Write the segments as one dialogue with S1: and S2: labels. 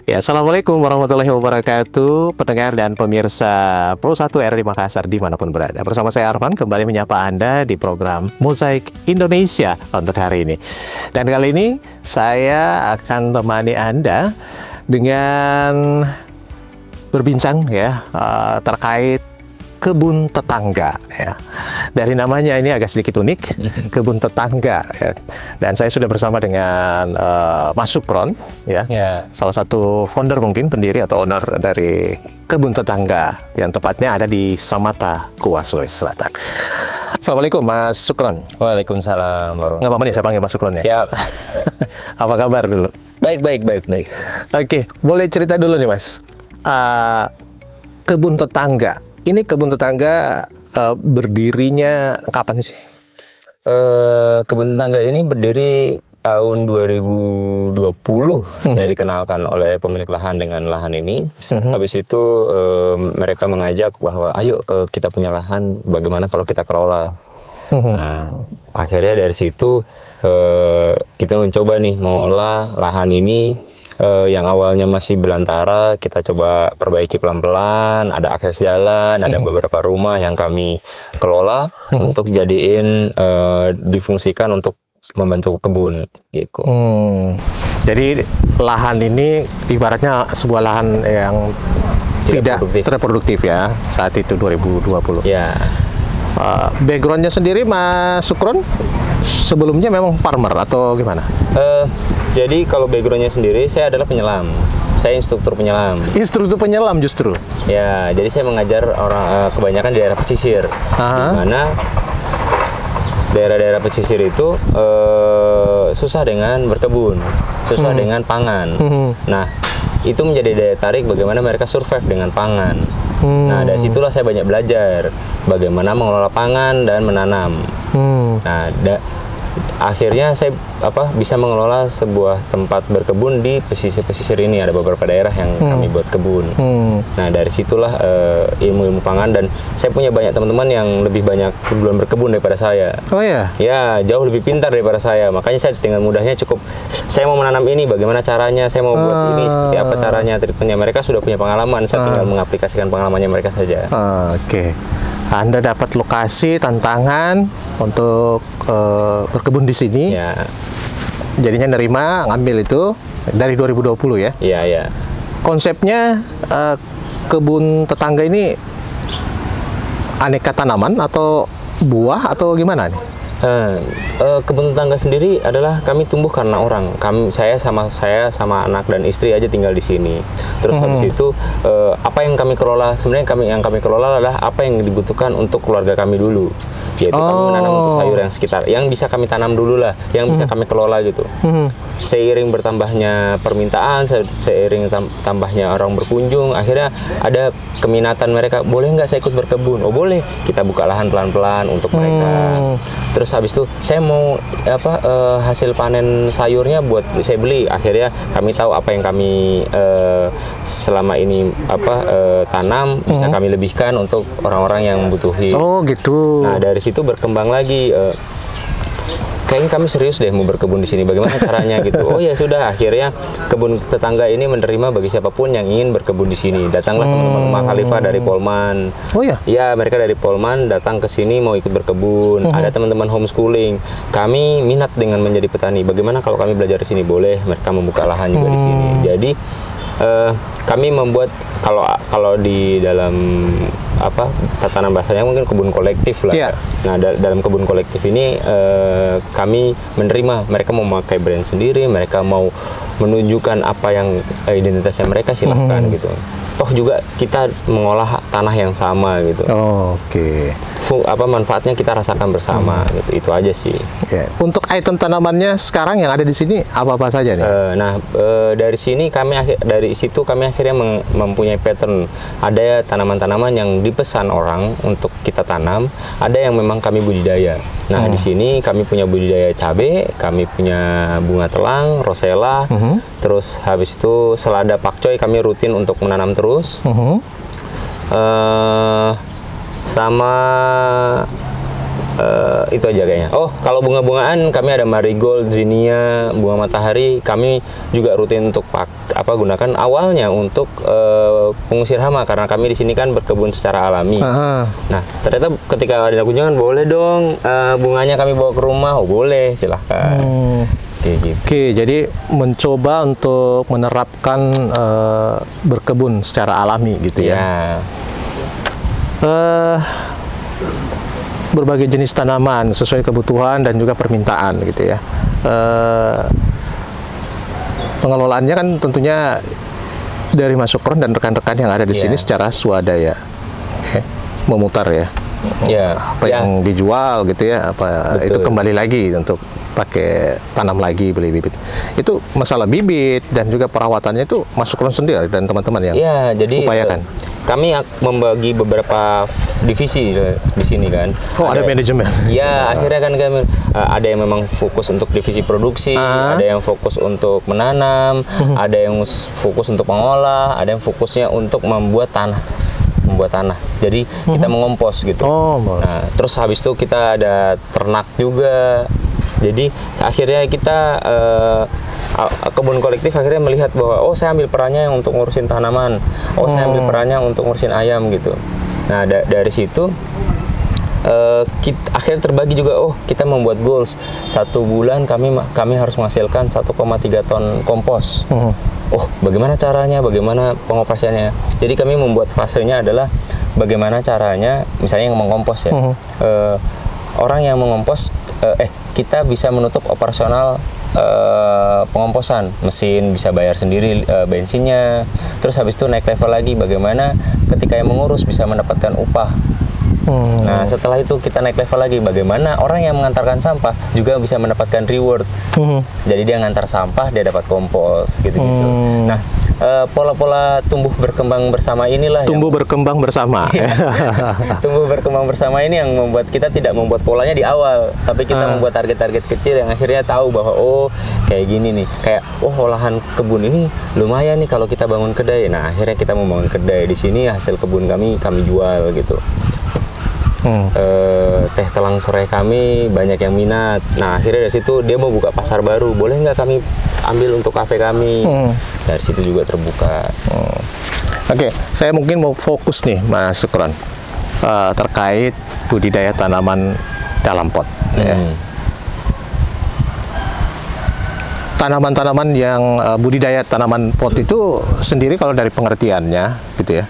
S1: Ya, Assalamualaikum warahmatullahi wabarakatuh, pendengar dan pemirsa Pro 1 RRI Makassar dimanapun berada. Bersama saya Arfan kembali menyapa Anda di program Mozaik Indonesia untuk hari ini. Dan kali ini saya akan temani Anda dengan berbincang ya terkait kebun tetangga ya. Dari namanya ini agak sedikit unik, kebun tetangga ya. Dan saya sudah bersama dengan Mas Sukron ya. Salah satu founder mungkin pendiri atau owner dari kebun tetangga yang tepatnya ada di Samata, Kuah, Sulawesi Selatan. Assalamualaikum Mas Sukron.
S2: Waalaikumsalam.
S1: Nggak apa-apa nih saya panggil Mas Sukron ya.
S2: Siap.
S1: Apa kabar dulu?
S2: Baik.
S1: Oke, boleh cerita dulu nih Mas. Kebun tetangga. Ini kebun tetangga berdirinya kapan sih?
S2: Kebun tetangga ini berdiri tahun 2020. Jadi dikenalkan oleh pemilik lahan dengan lahan ini. Habis itu mereka mengajak bahwa ayo kita punya lahan, bagaimana kalau kita kelola. Nah, akhirnya dari situ kita mencoba nih mengolah lahan ini. Yang awalnya masih belantara, kita coba perbaiki pelan-pelan, ada akses jalan, ada beberapa rumah yang kami kelola untuk jadiin difungsikan untuk membentuk kebun gitu.
S1: Jadi lahan ini ibaratnya sebuah lahan yang tidak terproduktif ya saat itu 2020.
S2: Ya.
S1: Backgroundnya sendiri Mas Sukron sebelumnya memang farmer atau gimana?
S2: Jadi kalau backgroundnya sendiri saya adalah penyelam. Saya instruktur penyelam.
S1: Instruktur penyelam justru?
S2: Ya, jadi saya mengajar orang kebanyakan di daerah pesisir. Di mana daerah-daerah pesisir itu susah dengan berkebun, susah dengan pangan. Nah, itu menjadi daya tarik bagaimana mereka survive dengan pangan. Nah, dari situlah saya banyak belajar bagaimana mengelola pangan dan menanam. Nah, akhirnya saya bisa mengelola sebuah tempat berkebun di pesisir-pesisir ini. Ada beberapa daerah yang kami buat kebun. Nah, dari situlah ilmu-ilmu pangan, dan saya punya banyak teman-teman yang lebih banyak duluan berkebun daripada saya.
S1: Oh ya?
S2: Ya, jauh lebih pintar daripada saya. Makanya saya dengan mudahnya cukup, saya mau menanam ini, bagaimana caranya, saya mau buat ini, seperti apa caranya, treatmentnya. Mereka sudah punya pengalaman, saya tinggal mengaplikasikan pengalamannya mereka saja.
S1: Oke. Anda dapat lokasi, tantangan untuk berkebun di sini.
S2: Ya.
S1: Jadinya nerima, ngambil itu dari 2020 ya?
S2: Iya.
S1: Konsepnya kebun tetangga ini aneka tanaman atau buah atau gimana nih?
S2: Kebun tetangga sendiri adalah kami tumbuh karena orang. Saya sama anak dan istri aja tinggal di sini. Terus habis itu apa yang kami kelola, sebenarnya yang kami kelola adalah apa yang dibutuhkan untuk keluarga kami dulu. Yaitu kami menanam untuk sayur yang sekitar, yang bisa kami tanam dulu lah, yang bisa kami kelola gitu. Seiring bertambahnya permintaan, seiring tambahnya orang berkunjung, akhirnya ada keminatan mereka, boleh nggak saya ikut berkebun? Oh boleh, kita buka lahan pelan-pelan untuk mereka. Terus habis itu saya mau hasil panen sayurnya buat saya beli. Akhirnya kami tahu apa yang kami selama ini tanam bisa kami lebihkan untuk orang-orang yang membutuhi.
S1: Oh gitu.
S2: Nah, dari situ berkembang lagi. Kayaknya kami serius deh mau berkebun di sini. Bagaimana caranya gitu? Oh ya sudah, akhirnya kebun tetangga ini menerima bagi siapapun yang ingin berkebun di sini. Datanglah teman-teman Umar Khalifah dari Polman.
S1: Oh ya?
S2: Ya, mereka dari Polman datang ke sini mau ikut berkebun. Ada teman-teman homeschooling. Kami minat dengan menjadi petani. Bagaimana kalau kami belajar di sini? Boleh. Mereka membuka lahan juga di sini. Jadi kami membuat, kalau di dalam tatanan bahasanya mungkin kebun kolektif lah.
S1: Yeah.
S2: Nah, dalam kebun kolektif ini kami menerima mereka mau memakai brand sendiri, mereka mau menunjukkan apa yang identitasnya mereka, silahkan gitu. Toh juga kita mengolah tanah yang sama gitu.
S1: Oke.
S2: Manfaatnya kita rasakan bersama gitu. Itu aja sih.
S1: Yeah. Untuk item tanamannya sekarang yang ada di sini apa-apa saja nih?
S2: Dari situ kami akhirnya mempunyai pattern. Ada tanaman-tanaman yang dipesan orang untuk kita tanam, ada yang memang kami budidaya. Nah, di sini kami punya budidaya cabai, kami punya bunga telang, rosella, terus habis itu selada pakcoy kami rutin untuk menanam terus. Sama Itu aja kayaknya. Oh, kalau bunga-bungaan kami ada marigold, zinnia, bunga matahari. Kami juga rutin untuk gunakan awalnya untuk pengusir hama karena kami di sini kan berkebun secara alami. Nah, ternyata ketika ada kunjungan, boleh dong bunganya kami bawa ke rumah. Oh, boleh, silahkan. Gitu.
S1: Oke, jadi mencoba untuk menerapkan berkebun secara alami gitu ya. Berbagai jenis tanaman sesuai kebutuhan dan juga permintaan gitu ya. Pengelolaannya kan tentunya dari Mas Sukron dan rekan-rekan yang ada di sini secara swadaya, memutar ya. Apa yang dijual gitu ya, apa itu kembali lagi untuk pakai tanam lagi, beli bibit. Itu masalah bibit dan juga perawatannya itu Mas Sukron sendiri dan teman-teman yang
S2: jadi
S1: upayakan.
S2: Kami membagi beberapa divisi di sini kan.
S1: Ada manajemen.
S2: Ya, akhirnya kan kami ada yang memang fokus untuk divisi produksi, ada yang fokus untuk menanam, ada yang fokus untuk mengolah, ada yang fokusnya untuk membuat tanah. Jadi kita mengompos gitu. Nah, terus habis itu kita ada ternak juga. Jadi akhirnya kita kebun kolektif akhirnya melihat bahwa saya ambil perannya yang untuk ngurusin tanaman, saya ambil perannya untuk ngurusin ayam gitu. Nah dari situ kita akhirnya terbagi juga. Kita membuat goals 1 bulan kami harus menghasilkan 1,3 ton kompos. Bagaimana caranya, bagaimana pengoperasiannya. Jadi kami membuat fasenya adalah bagaimana caranya, misalnya yang mengompos ya. Orang yang mengompos kita bisa menutup operasional pengomposan, mesin bisa bayar sendiri bensinnya. Terus habis itu naik level lagi bagaimana ketika yang mengurus bisa mendapatkan upah. Nah setelah itu kita naik level lagi bagaimana orang yang mengantarkan sampah juga bisa mendapatkan reward. Jadi dia ngantar sampah, dia dapat kompos gitu-gitu. Nah pola-pola tumbuh berkembang bersama inilah
S1: berkembang bersama.
S2: Tumbuh berkembang bersama ini yang membuat kita tidak membuat polanya di awal, tapi kita membuat target-target kecil yang akhirnya tahu bahwa kayak gini nih, kayak olahan kebun ini lumayan nih kalau kita bangun kedai. Nah akhirnya kita membangun kedai di sini, hasil kebun kami jual gitu. Teh telang serai kami banyak yang minat. Nah akhirnya dari situ dia mau buka pasar baru, boleh nggak kami ambil untuk kafe kami. Dari situ juga terbuka.
S1: Oke, saya mungkin mau fokus nih Mas Sukron terkait budidaya tanaman dalam pot. Tanaman-tanaman yang budidaya tanaman pot itu sendiri kalau dari pengertiannya gitu ya,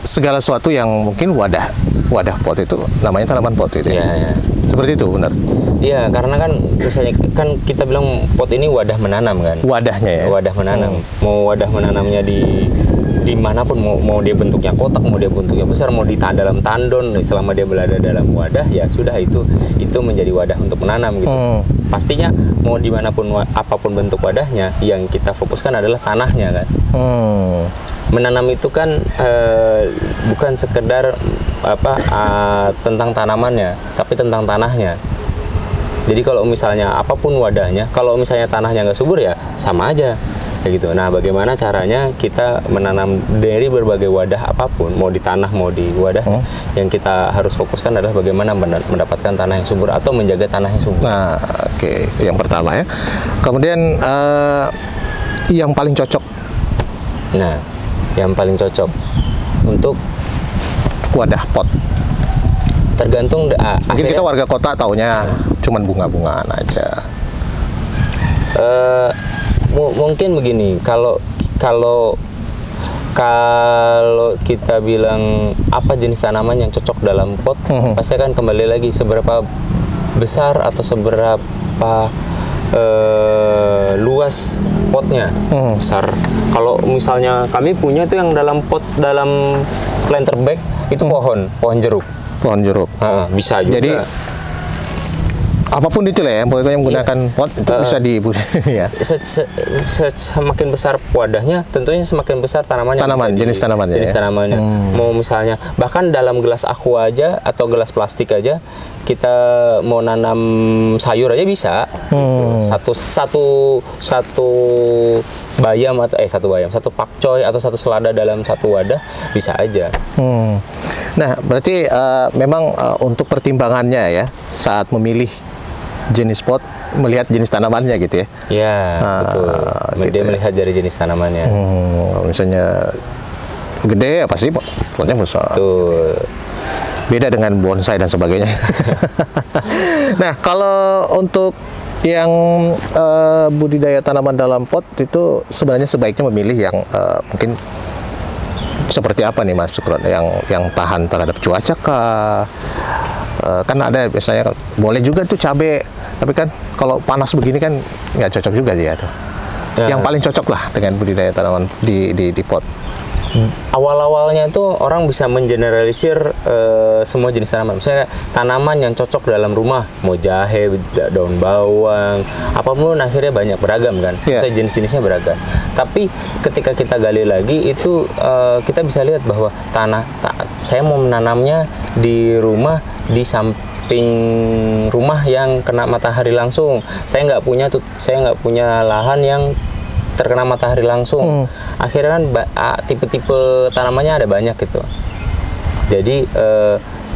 S1: segala sesuatu yang mungkin wadah pot itu namanya tanaman pot itu ya. Seperti itu benar.
S2: Iya, karena kan misalnya kan kita bilang pot ini wadah menanam kan.
S1: Wadahnya ya.
S2: Wadah menanam. Mau wadah menanamnya di manapun, mau dia bentuknya kotak, mau dia bentuknya besar, mau di dalam tandon, selama dia berada dalam wadah ya sudah itu menjadi wadah untuk menanam gitu. Pastinya mau dimanapun apapun bentuk wadahnya, yang kita fokuskan adalah tanahnya kan. Menanam itu kan bukan sekedar tentang tanamannya, tapi tentang tanahnya. Jadi kalau misalnya apapun wadahnya, kalau misalnya tanahnya nggak subur ya sama aja kayak gitu. Nah bagaimana caranya kita menanam dari berbagai wadah apapun, mau di tanah mau di wadah, yang kita harus fokuskan adalah bagaimana mendapatkan tanah yang subur atau menjaga tanah yang subur.
S1: Nah itu yang pertama ya. Kemudian yang paling cocok.
S2: Nah yang paling cocok untuk
S1: wadah pot.
S2: Tergantung
S1: mungkin kita warga kota taunya cuman bunga-bungaan aja.
S2: Mungkin begini, kalau kita bilang apa jenis tanaman yang cocok dalam pot, pasti akan kembali lagi seberapa besar atau seberapa luas potnya. Besar. Kalau misalnya kami punya tuh yang dalam pot, dalam planter bag itu pohon jeruk.
S1: Pohon jeruk.
S2: Bisa juga.
S1: Jadi apapun itu lah ya, pokoknya menggunakan pot itu bisa ya.
S2: Semakin besar wadahnya, tentunya semakin besar tanamannya. Jenis tanamannya. Mau misalnya bahkan dalam gelas aqua aja atau gelas plastik aja, kita mau nanam sayur aja bisa. Satu bayam atau satu pakcoy atau satu selada dalam satu wadah bisa aja.
S1: Nah, berarti memang untuk pertimbangannya ya saat memilih jenis pot, melihat jenis tanamannya gitu ya?
S2: Ya, betul. Dia
S1: gitu
S2: melihat dari jenis tanamannya.
S1: Kalau misalnya gede, apa sih potnya besar.
S2: Betul.
S1: Beda dengan bonsai dan sebagainya. Nah, kalau untuk yang budidaya tanaman dalam pot itu sebenarnya sebaiknya memilih yang mungkin seperti apa nih Mas Sukron, yang tahan terhadap cuaca kah? Kan ada biasanya boleh juga tuh cabai, tapi kan kalau panas begini kan nggak cocok juga dia tuh. Yang paling cocok lah dengan budidaya tanaman di pot.
S2: Awal-awalnya tuh orang bisa mengeneralisir semua jenis tanaman. Misalnya tanaman yang cocok dalam rumah, mau jahe, daun bawang, apapun akhirnya banyak beragam kan. Misalnya jenis-jenisnya beragam. Tapi ketika kita gali lagi itu kita bisa lihat bahwa saya mau menanamnya di rumah di samping rumah yang kena matahari langsung. Saya nggak punya lahan yang terkena matahari langsung. Akhirnya kan tipe-tipe tanamannya ada banyak gitu. Jadi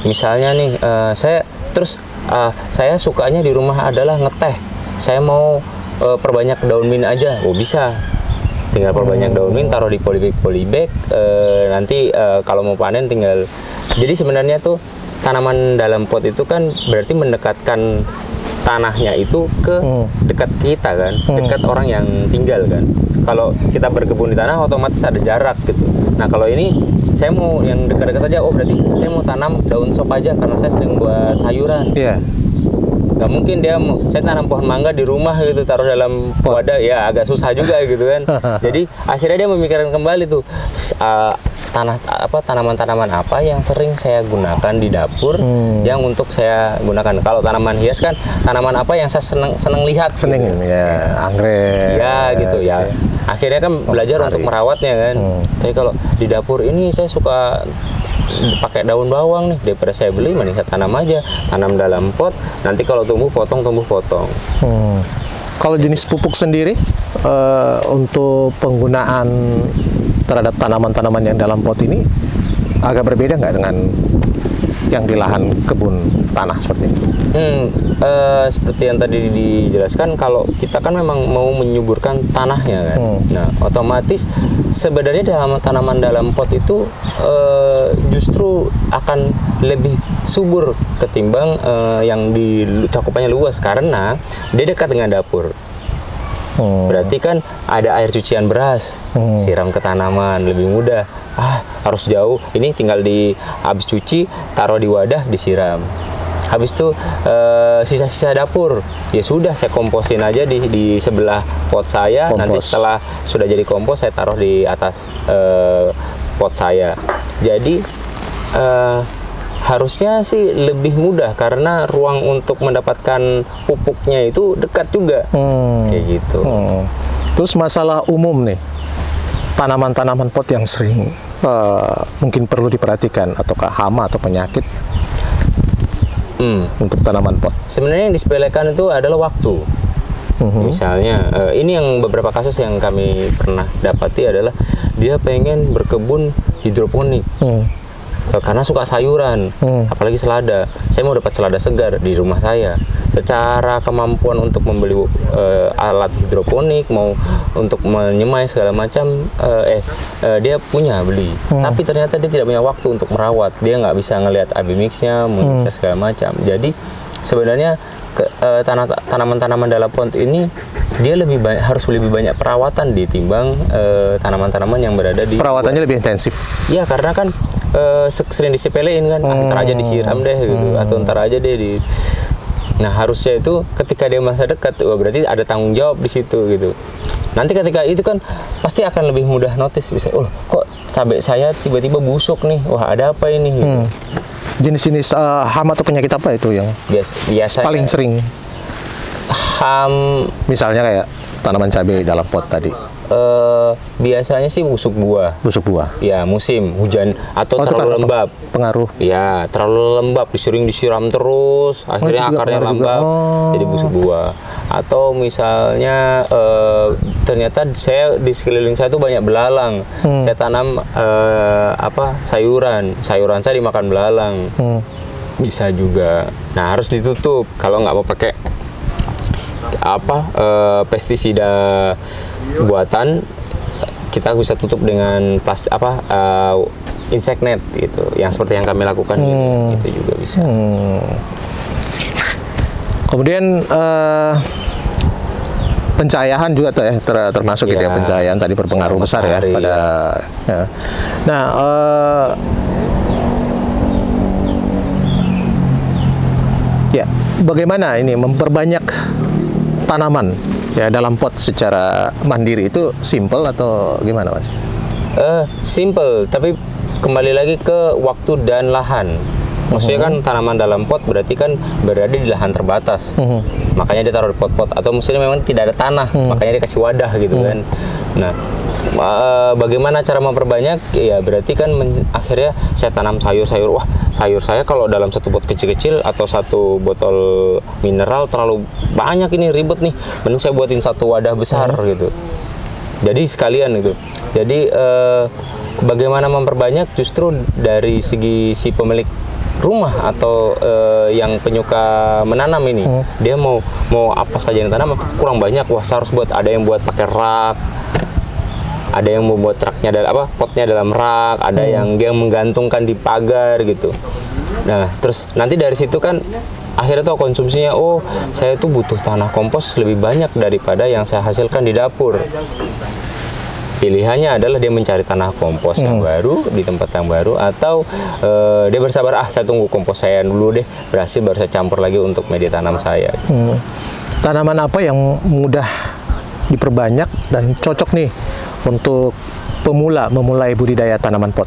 S2: misalnya nih saya sukanya di rumah adalah ngeteh. Saya mau perbanyak daun mint aja. Oh bisa. Tinggal perbanyak daun mint, taruh di polybag. Nanti kalau mau panen tinggal. Jadi sebenarnya tuh tanaman dalam pot itu kan berarti mendekatkan tanahnya itu ke dekat kita kan, dekat orang yang tinggal kan. Kalau kita berkebun di tanah otomatis ada jarak gitu. Nah kalau ini saya mau yang dekat-dekat aja. Oh berarti saya mau tanam daun sop aja karena saya sering buat sayuran. Gak mungkin saya tanam pohon mangga di rumah gitu, taruh dalam wadah, ya agak susah juga gitu kan. Jadi akhirnya dia memikirkan kembali tuh tanaman-tanaman apa yang sering saya gunakan di dapur yang untuk saya gunakan. Kalau tanaman hias kan tanaman apa yang saya seneng lihat.
S1: Seneng gitu. Ya, anggrek.
S2: Ya gitu ya. Akhirnya kan belajar untuk merawatnya kan. Tapi kalau di dapur ini saya suka pakai daun bawang nih, daripada saya beli mending saya tanam aja, tanam dalam pot, nanti kalau tumbuh potong.
S1: Kalau jenis pupuk sendiri untuk penggunaan terhadap tanaman-tanaman yang dalam pot ini agak berbeda nggak dengan yang di lahan kebun tanah seperti ini?
S2: Seperti yang tadi dijelaskan, kalau kita kan memang mau menyuburkan tanahnya kan. Nah, otomatis sebenarnya tanaman dalam pot itu justru akan lebih subur ketimbang yang di cakupannya luas karena dia dekat dengan dapur. Berarti kan ada air cucian beras, siram ke tanaman lebih mudah. Harus jauh, ini tinggal habis cuci, taruh di wadah, disiram. Habis itu sisa-sisa dapur, ya sudah saya komposin aja di sebelah pot saya. Nanti setelah sudah jadi kompos saya taruh di atas pot saya. Jadi harusnya sih lebih mudah karena ruang untuk mendapatkan pupuknya itu dekat juga. Kayak gitu.
S1: Terus masalah umum nih, tanaman-tanaman pot yang sering mungkin perlu diperhatikan, ataukah hama atau penyakit untuk tanaman pot?
S2: Sebenarnya yang disepelekan itu adalah waktu. Misalnya ini yang beberapa kasus yang kami pernah dapati adalah dia pengen berkebun hidroponik. Karena suka sayuran, apalagi selada. Saya mau dapat selada segar di rumah saya. Secara kemampuan untuk membeli alat hidroponik, mau untuk menyemai segala macam, dia beli. Tapi ternyata dia tidak punya waktu untuk merawat. Dia nggak bisa ngelihat abimixnya, monitor segala macam. Jadi sebenarnya tanaman-tanaman dalam pot ini dia harus lebih banyak perawatan ditimbang tanaman-tanaman yang berada di
S1: perawatannya lebih intensif.
S2: Iya, karena kan sering disepelein kan, ntar aja disiram deh gitu, atau ntar aja deh Nah harusnya itu ketika dia masa dekat, berarti ada tanggung jawab di situ gitu. Nanti ketika itu kan pasti akan lebih mudah notice, bisa, kok cabai saya tiba-tiba busuk nih, wah ada apa ini? Gitu.
S1: Jenis-jenis hama atau penyakit apa itu yang
S2: biasa
S1: paling sering? Misalnya kayak tanaman cabai dalam pot tadi.
S2: Biasanya sih busuk buah. Ya, musim hujan atau terlalu lembab.
S1: Pengaruh.
S2: Ya, terlalu lembab, disiram terus, akhirnya akarnya lembab, jadi busuk buah. atau misalnya ternyata saya di sekeliling saya tuh banyak belalang. Saya tanam sayuran saya dimakan belalang. Bisa juga. Nah, harus ditutup. Kalau nggak mau pakai pestisida buatan, kita bisa tutup dengan plastik insect net gitu, yang seperti yang kami lakukan gitu, itu juga bisa.
S1: Kemudian pencahayaan juga termasuk gitu ya, pencahayaan tadi berpengaruh besar ya pada ya. Nah, ya bagaimana ini memperbanyak tanaman ya dalam pot secara mandiri, itu simple atau gimana, Mas?
S2: Simple, tapi kembali lagi ke waktu dan lahan. Maksudnya kan tanaman dalam pot berarti kan berada di lahan terbatas. Makanya dia taruh di pot-pot, atau maksudnya memang tidak ada tanah, makanya dia kasih wadah gitu kan. Nah, bagaimana cara memperbanyak? Ya berarti kan akhirnya saya tanam sayur-sayur. Wah, sayur saya kalau dalam satu pot kecil-kecil atau satu botol mineral terlalu banyak, ini ribet nih. Mending saya buatin satu wadah besar gitu. Jadi sekalian gitu. Jadi bagaimana memperbanyak justru dari segi si pemilik rumah atau yang penyuka menanam ini, dia mau apa saja yang tanam kurang banyak. Wah, saya harus buat, ada yang buat pakai rak, ada yang mau buat raknya potnya dalam rak, ada yang dia menggantungkan di pagar gitu. Nah, terus nanti dari situ kan akhirnya tuh konsumsinya, oh saya tuh butuh tanah kompos lebih banyak daripada yang saya hasilkan di dapur. Pilihannya adalah dia mencari tanah kompos yang baru di tempat yang baru, atau dia bersabar, saya tunggu kompos saya dulu deh berhasil baru saya campur lagi untuk media tanam saya.
S1: Tanaman apa yang mudah diperbanyak dan cocok nih untuk pemula memulai budidaya tanaman pot?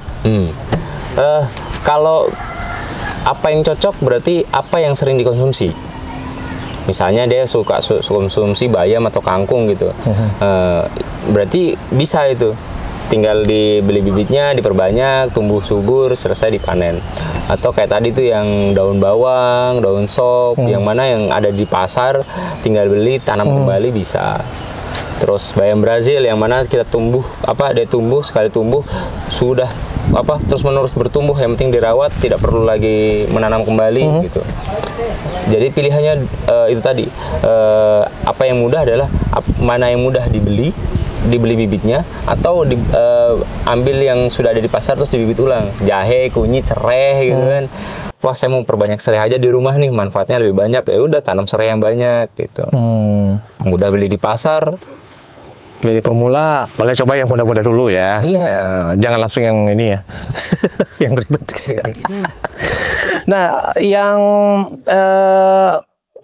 S2: Kalau apa yang cocok berarti apa yang sering dikonsumsi. Misalnya dia suka konsumsi bayam atau kangkung gitu, berarti bisa itu. Tinggal dibeli bibitnya, diperbanyak, tumbuh subur, selesai dipanen. Atau kayak tadi tuh yang daun bawang, daun sop, yang mana yang ada di pasar, tinggal beli, tanam kembali bisa. Terus bayam Brazil yang mana kita tumbuh, dia tumbuh, sekali tumbuh sudah terus menerus bertumbuh, yang penting dirawat, tidak perlu lagi menanam kembali gitu. Jadi pilihannya itu tadi, apa yang mudah adalah mana yang mudah dibeli bibitnya, atau ambil yang sudah ada di pasar terus dibibit ulang. Jahe, kunyit, serai gitu kan. Wah, saya mau perbanyak serai aja di rumah nih, manfaatnya lebih banyak, ya udah tanam serai yang banyak gitu. Mudah beli di pasar.
S1: Jadi pemula boleh coba yang mudah-mudah dulu ya. Jangan langsung yang ini ya, yang ribet. Nah, yang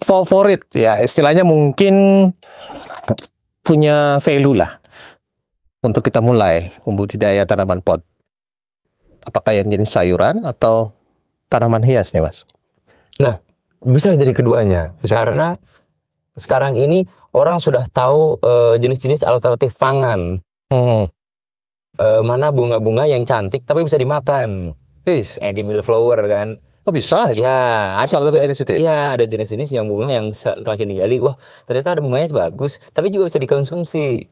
S1: favorit ya istilahnya mungkin punya value lah untuk kita mulai membudidaya tanaman pot. Apakah yang jenis sayuran atau tanaman hias nih, Mas?
S2: Nah, bisa jadi keduanya. Karena sekarang ini orang sudah tahu jenis-jenis alternatif pangan. Mana bunga-bunga yang cantik tapi bisa dimakan. Di milleflower kan.
S1: Oh, bisa?
S2: Ya,
S1: ada
S2: jenis-jenis yang bunga yang semakin digali, wah ternyata ada bunganya bagus, tapi juga bisa dikonsumsi.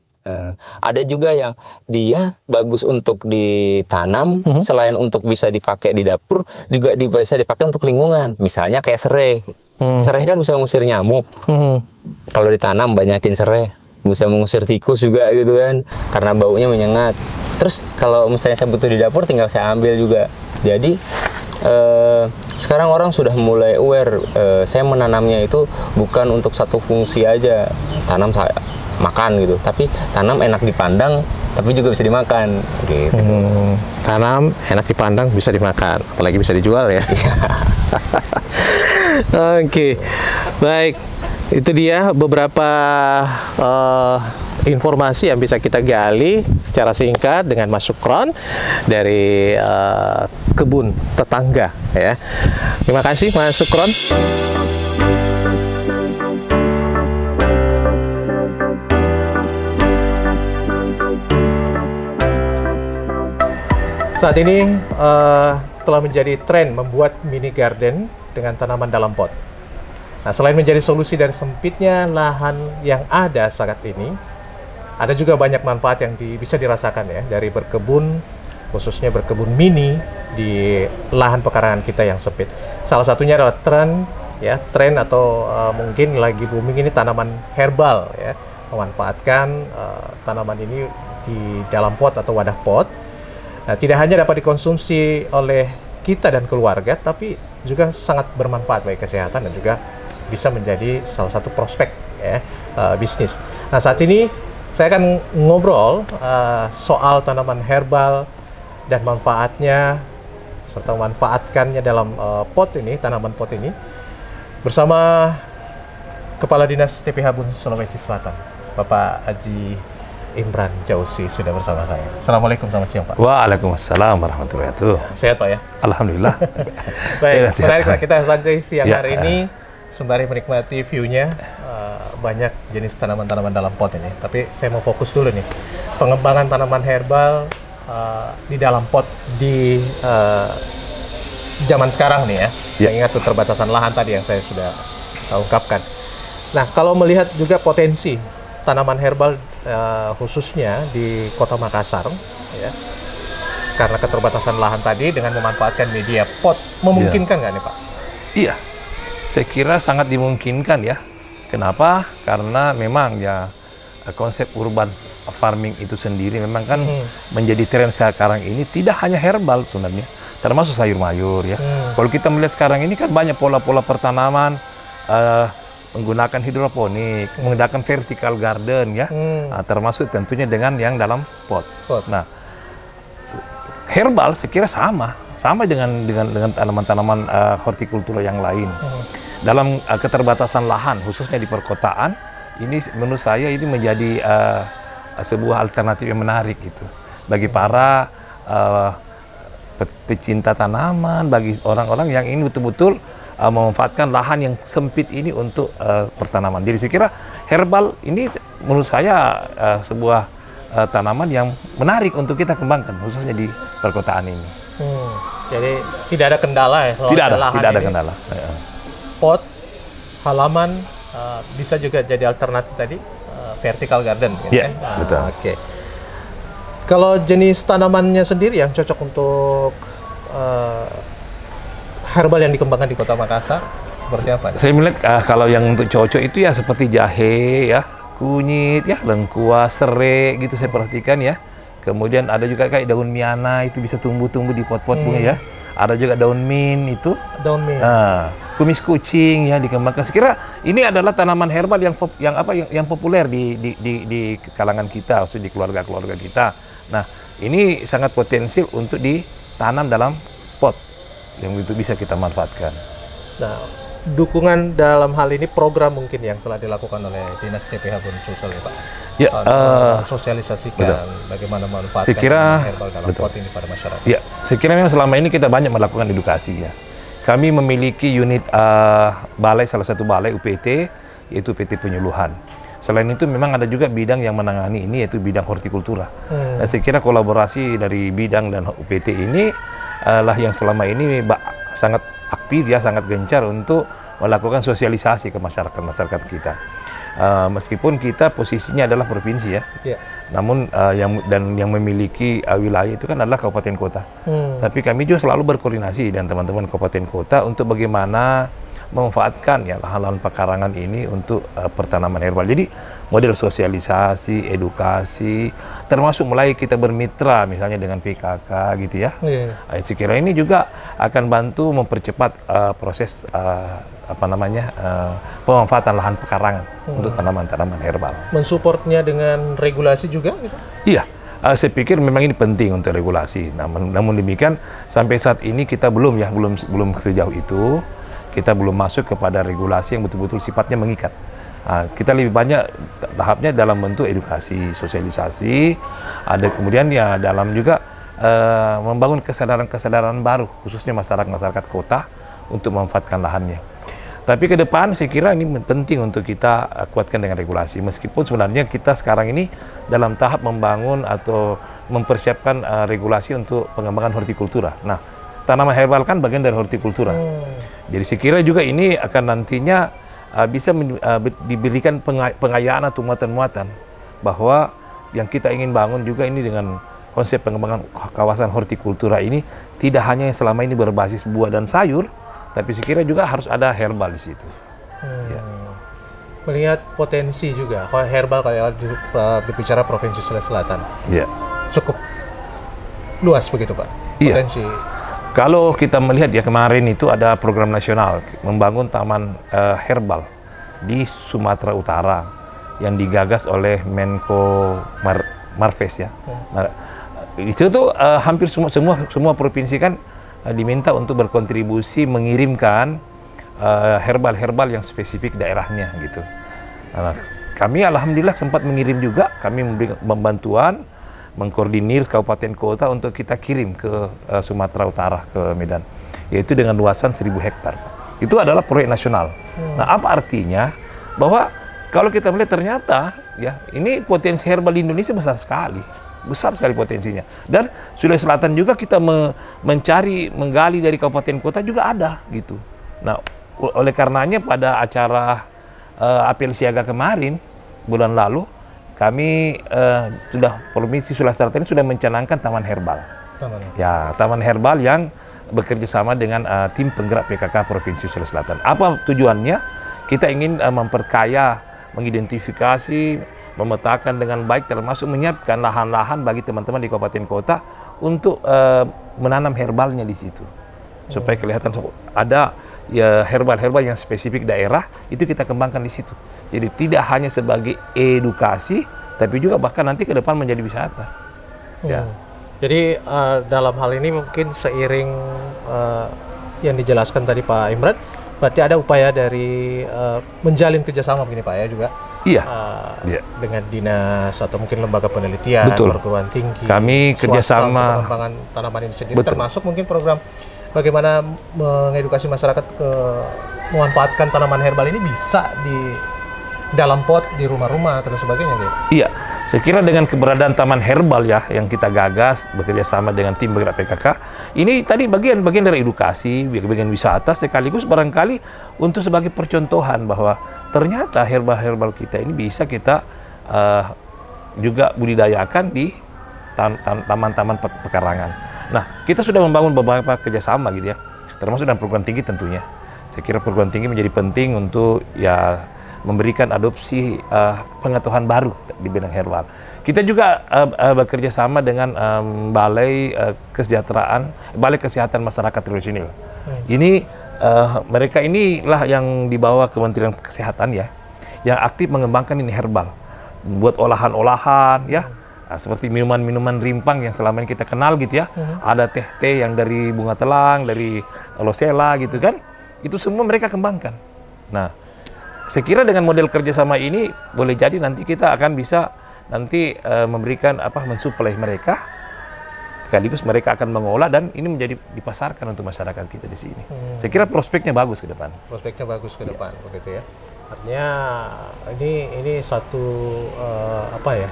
S2: Ada juga yang dia bagus untuk ditanam, selain untuk bisa dipakai di dapur, juga bisa dipakai untuk lingkungan. Misalnya kayak serai. Serai kan bisa mengusir nyamuk. Kalau ditanam banyakin serai, bisa mengusir tikus juga gitu kan, karena baunya menyengat. Terus kalau misalnya saya butuh di dapur, tinggal saya ambil juga. Jadi sekarang orang sudah mulai aware, saya menanamnya itu bukan untuk satu fungsi aja, tanam saya makan gitu, tapi tanam enak dipandang tapi juga bisa dimakan gitu.
S1: Tanam enak dipandang bisa dimakan, apalagi bisa dijual ya. Oke, baik, itu dia beberapa informasi yang bisa kita gali secara singkat dengan Mas Sukron dari kebun tetangga ya. Terima kasih Mas Sukron. Saat ini telah menjadi tren membuat mini garden dengan tanaman dalam pot. Nah, selain menjadi solusi dari sempitnya lahan yang ada saat ini, ada juga banyak manfaat yang bisa dirasakan ya dari berkebun, khususnya berkebun mini di lahan pekarangan kita yang sempit. Salah satunya adalah tren atau mungkin lagi booming ini tanaman herbal ya, memanfaatkan tanaman ini di dalam pot atau wadah pot. Nah, tidak hanya dapat dikonsumsi oleh kita dan keluarga, tapi juga sangat bermanfaat bagi kesehatan dan juga bisa menjadi salah satu prospek ya, bisnis. Nah, saat ini saya akan ngobrol soal tanaman herbal dan manfaatnya serta memanfaatkannya dalam tanaman pot ini bersama Kepala Dinas TPH Bun Sulawesi Selatan, Bapak Haji Imran Jauzi sudah bersama saya. Assalamualaikum, selamat siang Pak.
S3: Waalaikumsalam warahmatullahi wabarakatuh.
S1: Sehat Pak ya?
S3: Alhamdulillah.
S1: Baik, menarik Pak, kita santai siang hari ini sembari menikmati view-nya. Banyak jenis tanaman-tanaman dalam pot ini, tapi saya mau fokus dulu nih pengembangan tanaman herbal di dalam pot di zaman sekarang nih ya. Mengingat keterbatasan lahan tadi yang saya sudah ungkapkan. Nah, kalau melihat juga potensi tanaman herbal khususnya di Kota Makassar ya, karena keterbatasan lahan tadi dengan memanfaatkan media pot memungkinkan nggak nih Pak?
S3: Iya, saya kira sangat dimungkinkan ya. Kenapa? Karena memang ya konsep urban farming itu sendiri memang kan menjadi tren sekarang ini, tidak hanya herbal sebenarnya, termasuk sayur mayur ya. Kalau kita melihat sekarang ini kan banyak pola-pola pertanaman menggunakan hidroponik, menggunakan vertical garden ya, termasuk tentunya dengan yang dalam pot. Nah, herbal saya kira sama dengan tanaman-tanaman hortikultura yang lain. Dalam keterbatasan lahan, khususnya di perkotaan, ini menurut saya ini menjadi sebuah alternatif yang menarik gitu bagi para pecinta tanaman, bagi orang-orang yang ingin betul-betul memanfaatkan lahan yang sempit ini untuk pertanaman. Jadi saya kira herbal ini menurut saya sebuah tanaman yang menarik untuk kita kembangkan, khususnya di perkotaan ini.
S1: Jadi tidak ada kendala ya?
S3: Tidak ada kendala.
S1: Pot, halaman, bisa juga jadi alternatif tadi, vertical garden.
S3: Iya, betul.
S1: Oke. Kalau jenis tanamannya sendiri yang cocok untuk herbal yang dikembangkan di Kota Makassar, seperti apa?
S3: Saya melihat kalau yang untuk cocok itu ya seperti jahe, ya, kunyit, ya, lengkuas, serai, gitu saya perhatikan ya. Kemudian ada juga kayak daun miana, itu bisa tumbuh-tumbuh di pot-pot bunga ya. Ada juga daun mint itu.
S1: Daun mint.
S3: Kumis kucing ya dikembangkan. Saya kira ini adalah tanaman herbal yang populer di kalangan kita, maksudnya di keluarga-keluarga kita. Nah, ini sangat potensial untuk ditanam dalam pot yang itu bisa kita manfaatkan.
S1: Nah, dukungan dalam hal ini program mungkin yang telah dilakukan oleh Dinas TPH Bun Sulsel ya Pak. Ya, sosialisasikan bagaimana manfaatkan herbal dalam pot ini pada masyarakat.
S3: Ya, saya kira memang selama ini kita banyak melakukan edukasi ya. Kami memiliki unit salah satu balai UPT, yaitu UPT Penyuluhan. Selain itu memang ada juga bidang yang menangani ini, yaitu bidang hortikultura. Nah, saya kira kolaborasi dari bidang dan UPT ini lah yang selama ini sangat aktif ya, sangat gencar untuk melakukan sosialisasi ke masyarakat kita. Meskipun kita posisinya adalah provinsi ya, namun yang memiliki wilayah itu kan adalah kabupaten kota. Tapi kami juga selalu berkoordinasi dengan teman-teman kabupaten kota untuk bagaimana memanfaatkan ya lahan-lahan pekarangan ini untuk pertanaman herbal. Jadi model sosialisasi, edukasi, termasuk mulai kita bermitra misalnya dengan PKK gitu ya. Saya kira ini juga akan bantu mempercepat proses pemanfaatan lahan pekarangan untuk tanaman-tanaman herbal.
S1: Mensupportnya dengan regulasi juga gitu?
S3: Iya, saya pikir memang ini penting untuk regulasi. Namun demikian sampai saat ini kita belum sejauh itu. Kita belum masuk kepada regulasi yang betul-betul sifatnya mengikat. Kita lebih banyak tahapnya dalam bentuk edukasi, sosialisasi. Ada kemudian ya dalam juga membangun kesadaran-kesadaran baru, khususnya masyarakat kota untuk memanfaatkan lahannya. Tapi ke depan saya kira ini penting untuk kita kuatkan dengan regulasi. Meskipun sebenarnya kita sekarang ini dalam tahap membangun atau mempersiapkan regulasi untuk pengembangan hortikultura. Nah, tanaman herbal kan bagian dari hortikultura. Jadi saya kira juga ini akan nantinya diberikan pengayaan atau muatan-muatan bahwa yang kita ingin bangun juga ini dengan konsep pengembangan kawasan hortikultura ini tidak hanya yang selama ini berbasis buah dan sayur, tapi sekiranya juga harus ada herbal di situ. Ya.
S1: Melihat potensi juga, kalau herbal kalau berbicara Provinsi Sulawesi Selatan, cukup luas begitu Pak, potensi.
S3: Kalau kita melihat ya kemarin itu ada program nasional membangun taman herbal di Sumatera Utara yang digagas oleh Menko Marves ya. Itu tuh hampir semua provinsi kan diminta untuk berkontribusi mengirimkan herbal-herbal yang spesifik daerahnya gitu. Nah, kami alhamdulillah sempat mengirim juga, kami memberi bantuan, mengkoordinir kabupaten kota untuk kita kirim ke Sumatera Utara, ke Medan, yaitu dengan luasan 1.000 hektar. Itu adalah proyek nasional. Nah, apa artinya? Bahwa kalau kita melihat ternyata ya ini potensi herbal di Indonesia besar sekali potensinya. Dan Sulawesi Selatan juga kita menggali dari kabupaten kota juga ada gitu. Nah, oleh karenanya pada acara apel siaga kemarin bulan lalu kami Provinsi Sulawesi Selatan ini sudah mencanangkan taman herbal. Taman herbal yang bekerja sama dengan tim penggerak PKK Provinsi Sulawesi Selatan. Apa tujuannya? Kita ingin memperkaya, mengidentifikasi, memetakan dengan baik, termasuk menyiapkan lahan-lahan bagi teman-teman di kabupaten kota untuk menanam herbalnya di situ, supaya kelihatan ada ya herbal-herbal yang spesifik daerah itu kita kembangkan di situ. Jadi tidak hanya sebagai edukasi, tapi juga bahkan nanti ke depan menjadi wisata. Ya.
S1: Jadi dalam hal ini mungkin seiring yang dijelaskan tadi Pak Imran, berarti ada upaya dari menjalin kerjasama begini Pak ya juga. Dengan dinas atau mungkin lembaga penelitian, perguruan tinggi,
S3: kami kerjasama
S1: pengembangan tanaman ini sendiri, termasuk mungkin program bagaimana mengedukasi masyarakat ke memanfaatkan tanaman herbal ini bisa di dalam pot di rumah-rumah dan sebagainya gitu.
S3: Iya, saya kira dengan keberadaan taman herbal ya yang kita gagas bekerja sama dengan tim bergerak PKK, ini tadi bagian dari edukasi, bagian wisata, sekaligus barangkali untuk sebagai percontohan bahwa ternyata herbal-herbal kita ini bisa kita juga budidayakan di taman-taman pekarangan. Nah, kita sudah membangun beberapa kerjasama gitu ya, termasuk dengan perguruan tinggi tentunya. Saya kira perguruan tinggi menjadi penting untuk ya memberikan adopsi pengetahuan baru di bidang herbal. Kita juga bekerja sama dengan Balai Kesehatan Masyarakat Tradisional. Ini mereka inilah yang dibawa Kementerian Kesehatan ya, yang aktif mengembangkan ini herbal, buat olahan-olahan ya, seperti minuman-minuman rimpang yang selama ini kita kenal gitu ya. Ada teh-teh yang dari bunga telang, dari losela gitu kan, itu semua mereka kembangkan. Nah, saya kira dengan model kerjasama ini boleh jadi nanti kita akan bisa nanti memberikan mensuplai mereka, sekaligus mereka akan mengolah dan ini menjadi dipasarkan untuk masyarakat kita di sini. Saya kira prospeknya bagus ke depan.
S1: Prospeknya bagus ke depan, begitu ya. Artinya ini satu upaya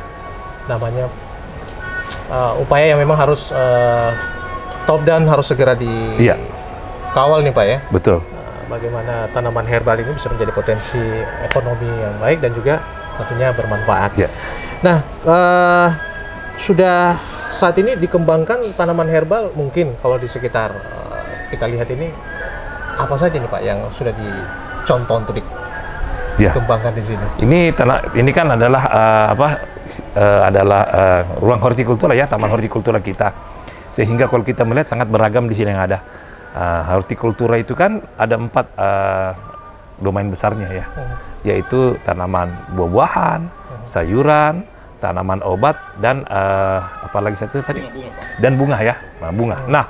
S1: yang memang harus top down, harus segera dikawal nih Pak ya.
S3: Betul.
S1: Bagaimana tanaman herbal ini bisa menjadi potensi ekonomi yang baik dan juga tentunya bermanfaat. Nah, sudah saat ini dikembangkan tanaman herbal, mungkin kalau di sekitar kita lihat ini apa saja nih Pak yang sudah dicontoh untuk dikembangkan di sini?
S3: Ini kan adalah ruang hortikultura ya, taman hortikultura kita. Sehingga kalau kita melihat sangat beragam di sini yang ada. Hortikultura itu kan ada 4 domain besarnya ya, yaitu tanaman buah-buahan, sayuran, tanaman obat, dan apalagi satu tadi, dan bunga ya, bunga. Nah,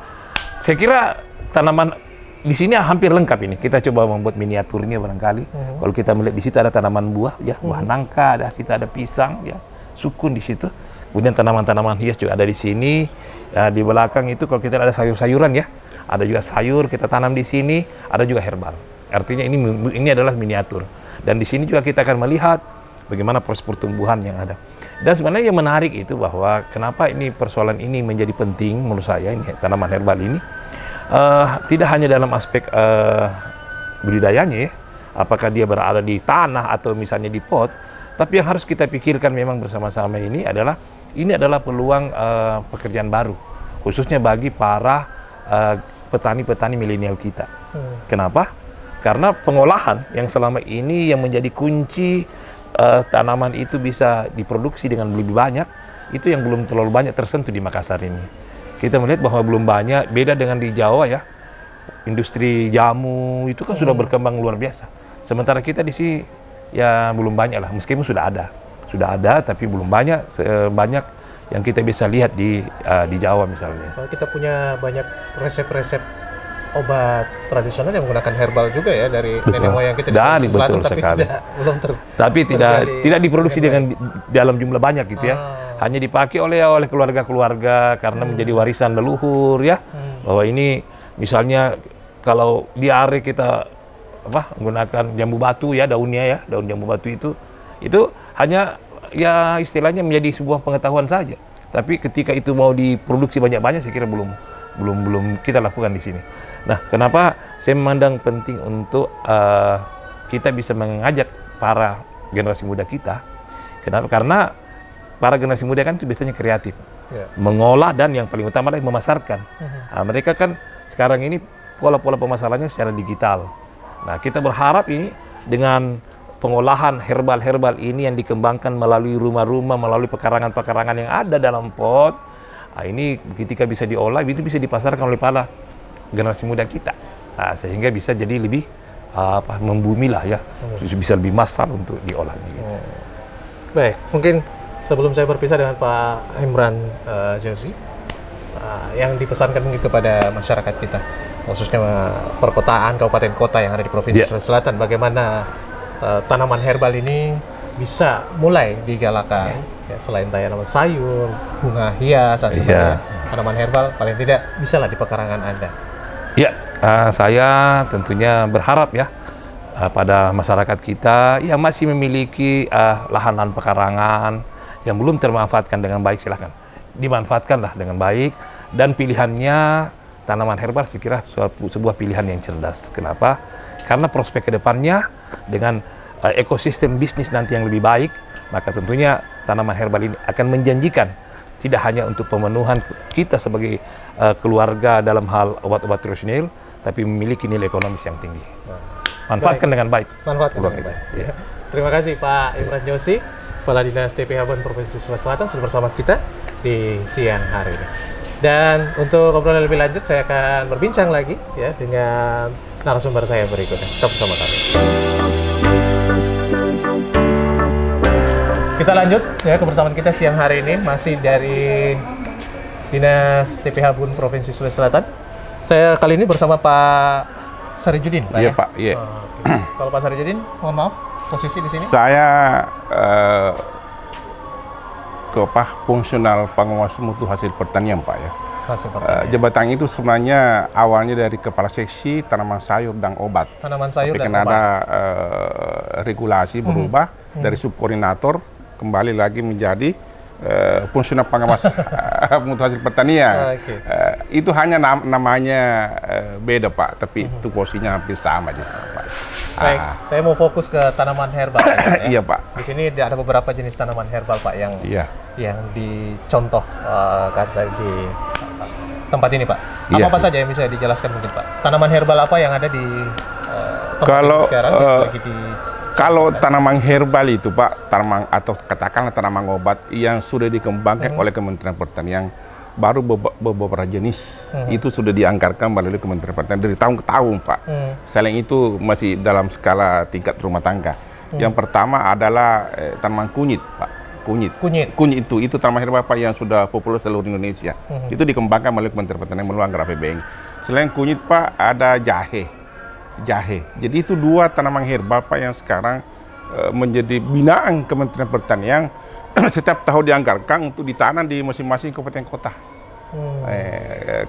S3: saya kira tanaman di sini hampir lengkap ini. Kita coba membuat miniaturnya barangkali. Kalau kita melihat di situ ada tanaman buah ya, buah nangka, ada pisang ya, sukun di situ. Kemudian tanaman-tanaman hias juga ada di sini. Di belakang itu kalau kita ada sayur-sayuran ya. Ada juga sayur kita tanam di sini, ada juga herbal. Artinya ini adalah miniatur. Dan di sini juga kita akan melihat bagaimana proses pertumbuhan yang ada. Dan sebenarnya yang menarik itu bahwa kenapa ini persoalan ini menjadi penting menurut saya, ini tanaman herbal ini tidak hanya dalam aspek budidayanya ya, apakah dia berada di tanah atau misalnya di pot. Tapi yang harus kita pikirkan memang bersama-sama ini adalah peluang pekerjaan baru, khususnya bagi para petani-petani milenial kita. Kenapa? Karena pengolahan yang selama ini yang menjadi kunci tanaman itu bisa diproduksi dengan lebih banyak, itu yang belum terlalu banyak tersentuh di Makassar ini. Kita melihat bahwa belum banyak, beda dengan di Jawa ya, industri jamu itu kan sudah berkembang luar biasa. Sementara kita di sini ya belum banyak lah, meskipun sudah ada tapi belum banyak sebanyak yang kita bisa lihat di Jawa misalnya.
S1: Kalau kita punya banyak resep-resep obat tradisional yang menggunakan herbal juga ya dari nenek moyang kita di Sulawesi Selatan, tapi tidak diproduksi dengan dalam jumlah banyak gitu ya. Hanya dipakai oleh keluarga-keluarga karena menjadi warisan leluhur ya. Bahwa ini misalnya kalau diare kita menggunakan jambu batu ya, daunnya ya, daun jambu batu itu hanya ya istilahnya menjadi sebuah pengetahuan saja. Tapi ketika itu mau diproduksi banyak-banyak, saya kira belum kita lakukan di sini. Nah, kenapa saya memandang penting untuk kita bisa mengajak para generasi muda kita? Kenapa? Karena para generasi muda kan itu biasanya kreatif, mengolah dan yang paling utama adalah memasarkan. Nah, mereka kan sekarang ini pola-pola pemasarannya secara digital. Nah, kita berharap ini dengan pengolahan herbal ini yang dikembangkan melalui rumah-rumah, melalui pekarangan-pekarangan yang ada dalam pot. Nah, ini ketika bisa diolah, itu bisa dipasarkan oleh para generasi muda kita. Nah, sehingga bisa jadi lebih membumi lah ya, bisa lebih massal untuk diolah. Baik, mungkin sebelum saya berpisah dengan Pak Imran Joshi, yang dipesankan mungkin kepada masyarakat kita, khususnya perkotaan, kabupaten kota yang ada di Provinsi Sulawesi Selatan, bagaimana tanaman herbal ini bisa mulai digalakan ya, selain tanaman sayur, bunga hias, sebenarnya tanaman herbal paling tidak bisalah di pekarangan Anda.
S3: Ya, saya tentunya berharap ya pada masyarakat kita yang masih memiliki lahan pekarangan yang belum termanfaatkan dengan baik, silahkan dimanfaatkanlah dengan baik, dan pilihannya tanaman herbal saya kira sebuah pilihan yang cerdas. Kenapa? Karena prospek kedepannya dengan ekosistem bisnis nanti yang lebih baik, maka tentunya tanaman herbal ini akan menjanjikan tidak hanya untuk pemenuhan kita sebagai keluarga dalam hal obat-obat tradisional, tapi memiliki nilai ekonomis yang tinggi. Manfaatkan dengan baik.
S1: Manfaatkan dengan baik. Ya. Terima kasih Pak Imran Joshi, Kepala Dinas TP Habon Provinsi Sulawesi Selatan, sudah bersama kita di siang hari ini. Dan untuk obrolan lebih lanjut, saya akan berbincang lagi ya dengan narasumber saya berikutnya. Tetap bersama kami. Kita lanjut ya kebersamaan kita siang hari ini masih dari Dinas TP Habon Provinsi Sulawesi Selatan. Saya kali ini bersama Pak Sarijudin, Pak.
S4: Iya,
S1: ya?
S4: Pak. Iya.
S1: Okay. Kalau Pak Sarijudin, mohon maaf, posisi di sini?
S4: Saya fungsional pengawas mutu hasil pertanian, Pak ya.
S1: Hasil pertanian.
S4: Jabatan itu sebenarnya awalnya dari kepala seksi tanaman sayur dan obat.
S1: Tanaman sayur
S4: tapi
S1: dan
S4: obat. Tapi
S1: ada
S4: regulasi berubah dari subkoordinator kembali lagi menjadi fungsional pengawas mutu hasil pertanian.
S1: Okay.
S4: Itu hanya namanya beda, Pak, tapi itu posisinya hampir sama aja, Pak.
S1: Baik, saya mau fokus ke tanaman herbal. Ya.
S4: Iya, Pak.
S1: Di sini ada beberapa jenis tanaman herbal, Pak, yang dicontoh di tempat ini, Pak. Apa saja yang bisa dijelaskan mungkin, Pak? Tanaman herbal apa yang ada di tempat ini sekarang lagi di
S4: kalau tanaman herbal itu, Pak, tanaman atau katakanlah tanaman obat yang sudah dikembangkan oleh Kementerian Pertanian, baru beberapa jenis itu sudah dianggarkan melalui Kementerian Pertanian dari tahun ke tahun, Pak. Selain itu masih dalam skala tingkat rumah tangga. Yang pertama adalah tanaman kunyit, Pak. Kunyit itu tanaman herbal, Pak, yang sudah populer seluruh Indonesia. Itu dikembangkan melalui Kementerian Pertanian melalui anggaran APBN. Selain kunyit, Pak, ada jahe. Jadi itu dua tanaman herbal, Pak, yang sekarang menjadi binaan Kementerian Pertanian setiap tahun dianggarkan untuk ditanam di masing-masing kabupaten kota.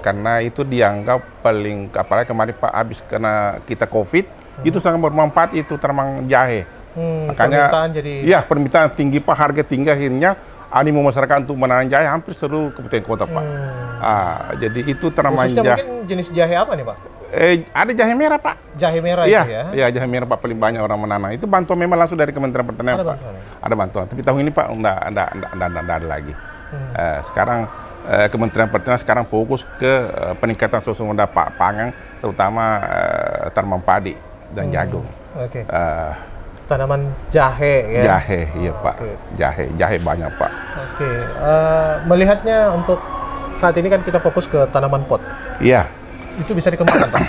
S4: Karena itu dianggap paling, apalagi kemarin, Pak, habis karena kita COVID, itu sangat bermanfaat itu tanaman jahe. Makanya permintaan tinggi, Pak, harga tinggi, akhirnya animo masyarakat untuk menanam jahe hampir seluruh kabupaten kota, Pak. Jadi itu tanaman
S1: khususnya
S4: jahe.
S1: Mungkin jenis jahe apa nih, Pak?
S4: Ada jahe merah Pak.
S1: Jahe merah
S4: Iya,
S1: itu ya?
S4: iya jahe merah Pak, paling banyak orang menanam. Itu bantuan memang langsung dari Kementerian Pertanian
S1: Ada
S4: Pak.
S1: bantuan ya?
S4: Ada bantuan. Tapi tahun ini Pak enggak ada lagi. Sekarang Kementerian Pertanian sekarang fokus ke peningkatan sumber daya pangan, terutama tanaman padi dan jagung.
S1: Oke. Tanaman jahe ya?
S4: Jahe, iya Pak.
S1: Oke.
S4: Jahe banyak Pak.
S1: Oke. Melihatnya untuk saat ini kan kita fokus ke tanaman pot.
S4: Iya.
S1: Itu bisa dikembangkan, Pak?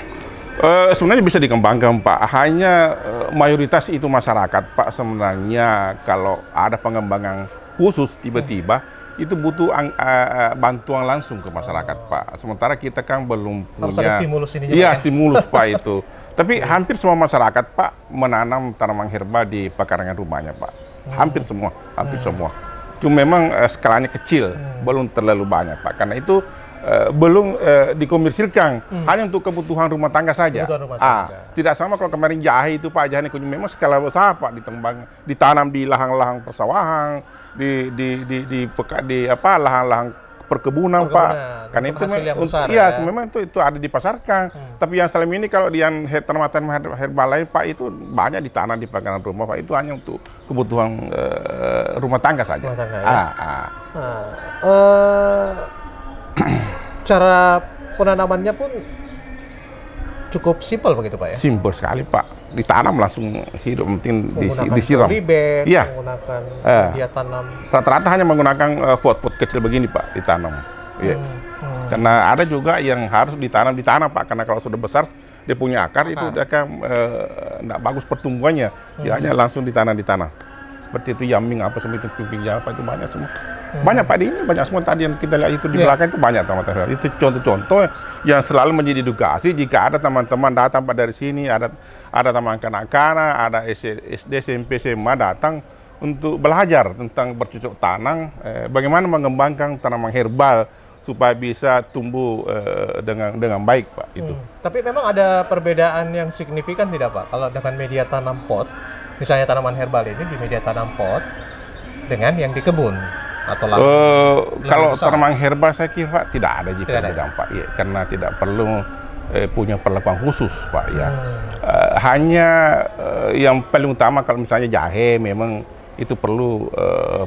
S4: Sebenarnya bisa dikembangkan Pak. Hanya mayoritas itu masyarakat Pak. Sebenarnya kalau ada pengembangan khusus tiba-tiba itu butuh bantuan langsung ke masyarakat Pak. Sementara kita kan belum punya.
S1: Harus ada stimulus ini.
S4: Iya, stimulus Pak itu. Tapi hampir semua masyarakat Pak menanam tanaman herbal di pekarangan rumahnya Pak. Hampir semua, Cuma memang skalanya kecil, belum terlalu banyak Pak. Karena itu belum dikomersilkan, hanya untuk kebutuhan rumah tangga saja. Tidak sama kalau kemarin jahe itu Pak, jahe kunyit memang skala besar Pak, ditanam di lahan-lahan persawahan, di lahan-lahan perkebunan Pak. Karena itu memang itu ada dipasarkan. Tapi yang selama ini kalau tanaman herbal lain Pak itu banyak ditanam di pekarangan rumah Pak, itu hanya untuk kebutuhan rumah tangga saja.
S1: Rumah tangga, ya? Cara penanamannya pun cukup simpel begitu Pak ya?
S4: Simpel sekali Pak, ditanam langsung hidup, penting disiram.
S1: Menggunakan
S4: Iya.
S1: Menggunakan media tanam.
S4: Rata-rata hanya menggunakan pot-pot kecil begini Pak, ditanam. Iya. Karena ada juga yang harus ditanam Pak, karena kalau sudah besar dia punya akar itu dia akan nggak bagus pertumbuhannya. Dia hanya langsung ditanam di tanah. Seperti itu yaming apa semua itu pimping apa itu banyak semua. Banyak Pak, di ini banyak semua tadi yang kita lihat itu di belakang itu banyak teman-teman. Itu contoh-contoh yang selalu menjadi edukasi jika ada teman-teman datang Pak dari sini, ada teman kanak-kanak, ada SD, SMP, SMA datang untuk belajar tentang bercocok tanam, bagaimana mengembangkan tanaman herbal supaya bisa tumbuh dengan baik Pak itu.
S1: Tapi memang ada perbedaan yang signifikan tidak Pak kalau dengan media tanam pot, misalnya tanaman herbal ini di media tanam pot dengan yang di kebun atau
S4: kalau tanaman herbal saya kira Pak tidak ada perbedaan Pak, ya, karena tidak perlu punya perlakuan khusus Pak ya. Hanya yang paling utama kalau misalnya jahe memang itu perlu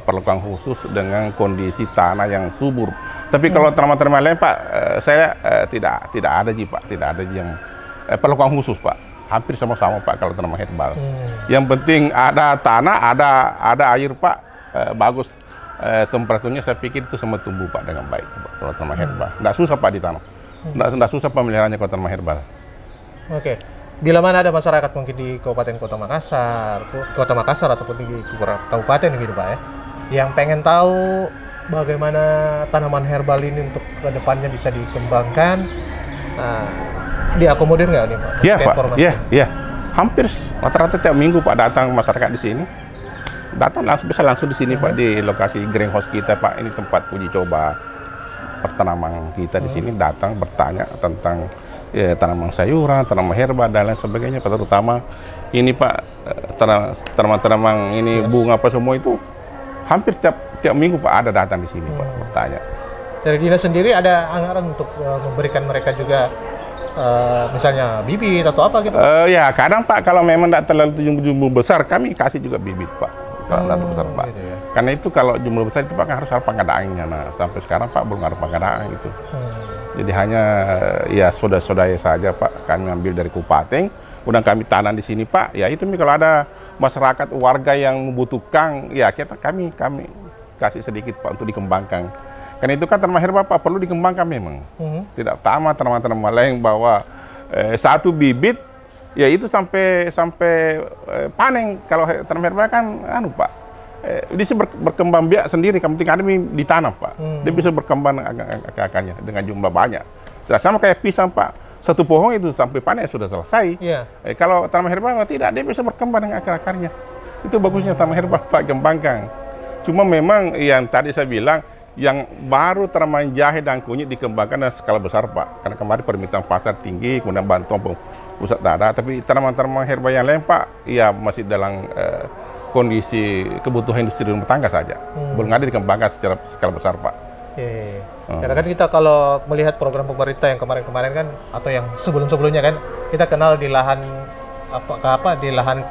S4: perlakuan khusus dengan kondisi tanah yang subur. Tapi kalau tanaman-tanaman lain Pak, saya tidak ada Pak, tidak ada yang perlakuan khusus Pak. Hampir sama-sama Pak kalau tanaman herbal. Yang penting ada tanah, ada air Pak, bagus. Temperaturnya saya pikir itu semua tumbuh Pak dengan baik kalau tanaman herbal. Nggak susah Pak ditanam. Nggak susah pemeliharaannya kalau tanaman herbal.
S1: Oke. Bila mana ada masyarakat mungkin di Kabupaten Kota Makassar ataupun di kabupaten gitu Pak ya, yang pengen tahu bagaimana tanaman herbal ini untuk kedepannya bisa dikembangkan, diakomodir nggak nih Pak?
S4: Iya Pak, iya. Hampir rata-rata tiap minggu Pak datang masyarakat di sini. Datang bisa langsung di sini Pak, di lokasi greenhouse kita Pak. Ini tempat uji coba pertanaman kita di sini. Datang bertanya tentang tanaman sayuran, tanaman herbal dan lain sebagainya. Terutama ini Pak, tanaman ini bunga apa semua itu hampir tiap minggu Pak ada datang di sini Pak bertanya.
S1: Dari dinas sendiri ada anggaran untuk memberikan mereka juga misalnya bibit atau apa gitu?
S4: Ya kadang Pak kalau memang tidak terlalu jumlah besar kami kasih juga bibit Pak. Kalau besar Pak. Gitu ya. Karena itu kalau jumlah besar itu Pak harus ada pengadaannya. Nah sampai sekarang Pak belum ada pengadaan gitu. Jadi hanya ya saudara-saudara saja Pak kami ambil dari kabupaten, kemudian kami tanam di sini Pak. Ya itu kalau ada masyarakat warga yang membutuhkan, ya kami kasih sedikit Pak untuk dikembangkan. Karena itu kan tanaman herbal Pak perlu dikembangkan memang. Tidak sama tanaman-tanaman lain bahwa satu bibit ya itu sampai panen. Kalau tanaman herbal kan Pak dia bisa berkembang biak sendiri, yang penting ada ditanam Pak. Dia bisa berkembang akarnya dengan jumlah banyak. Tidak sama kayak pisang Pak, satu pohon itu sampai panen sudah selesai. Kalau tanaman herbal tidak, dia bisa berkembang dengan akarnya. Itu bagusnya tanaman herbal Pak, kembangkan. Cuma memang yang tadi saya bilang, yang baru tanaman jahe dan kunyit dikembangkan dengan skala besar Pak. Karena kemarin permintaan pasar tinggi, kemudian bantuan pusat ada. Tapi tanaman-tanaman herbal yang lain Pak, ya masih dalam kondisi kebutuhan industri rumah tangga saja. Belum ada dikembangkan secara skala besar Pak.
S1: Oke. Karena kan kita kalau melihat program pemerintah yang kemarin-kemarin kan, atau yang sebelum-sebelumnya kan, kita kenal di lahan di lahan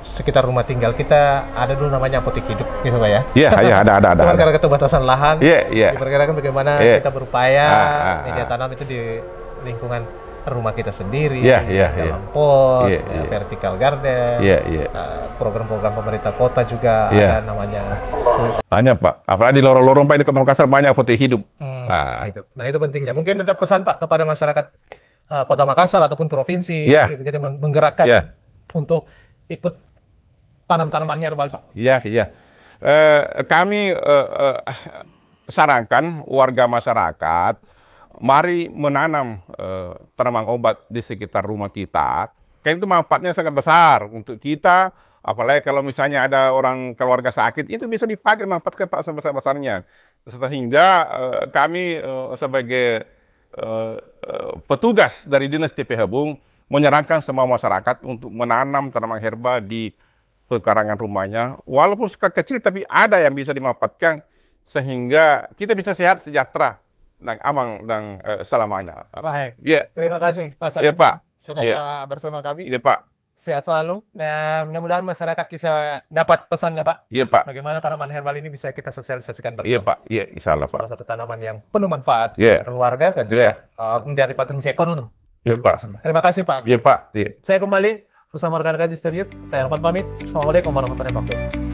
S1: sekitar rumah tinggal kita ada dulu namanya apotek hidup, gitu Pak ya?
S4: Iya, iya, ada.
S1: Cuma karena keterbatasan lahan, diperkirakan bagaimana kita berupaya media tanam itu di lingkungan rumah kita sendiri, dalam pot, vertical garden, program-program pemerintah kota juga ada namanya.
S4: Banyak Pak, apalagi di lorong-lorong Pak di Kota Makassar banyak apotek hidup.
S1: Nah itu pentingnya. Mungkin ada pesan Pak kepada masyarakat Kota Makassar ataupun provinsi, jadi menggerakkan untuk ikut tanam tanaman herbal Pak.
S4: Kami sarankan warga masyarakat mari menanam tanaman obat di sekitar rumah kita. Karena itu manfaatnya sangat besar untuk kita. Apalagi kalau misalnya ada orang keluarga sakit, itu bisa dipakai manfaatkan Pak sebesar-besarnya. Sehingga kami sebagai petugas dari Dinas TPH Bung menyarankan semua masyarakat untuk menanam tanaman herbal di pekarangan rumahnya. Walaupun skala kecil, tapi ada yang bisa dimanfaatkan sehingga kita bisa sehat, sejahtera, dan aman dan selamanya.
S1: Baik.
S4: Terima
S1: kasih Pak Salim.
S4: Pak.
S1: Sudah bersama kami.
S4: Pak.
S1: Sehat selalu. Dan mudah-mudahan masyarakat bisa dapat pesannya Pak.
S4: Pak.
S1: Bagaimana tanaman herbal ini bisa kita sosialisasikan
S4: bersama. Pak. Insya Allah Pak.
S1: Salah satu tanaman yang penuh manfaat keluarga dan juga dari potensi ekonomi.
S4: Pak.
S1: Terima kasih Pak.
S4: Pak.
S1: Saya kembali bersama rekan-rekan di studio. Saya Arfan pamit. Assalamualaikum warahmatullahi wabarakatuh.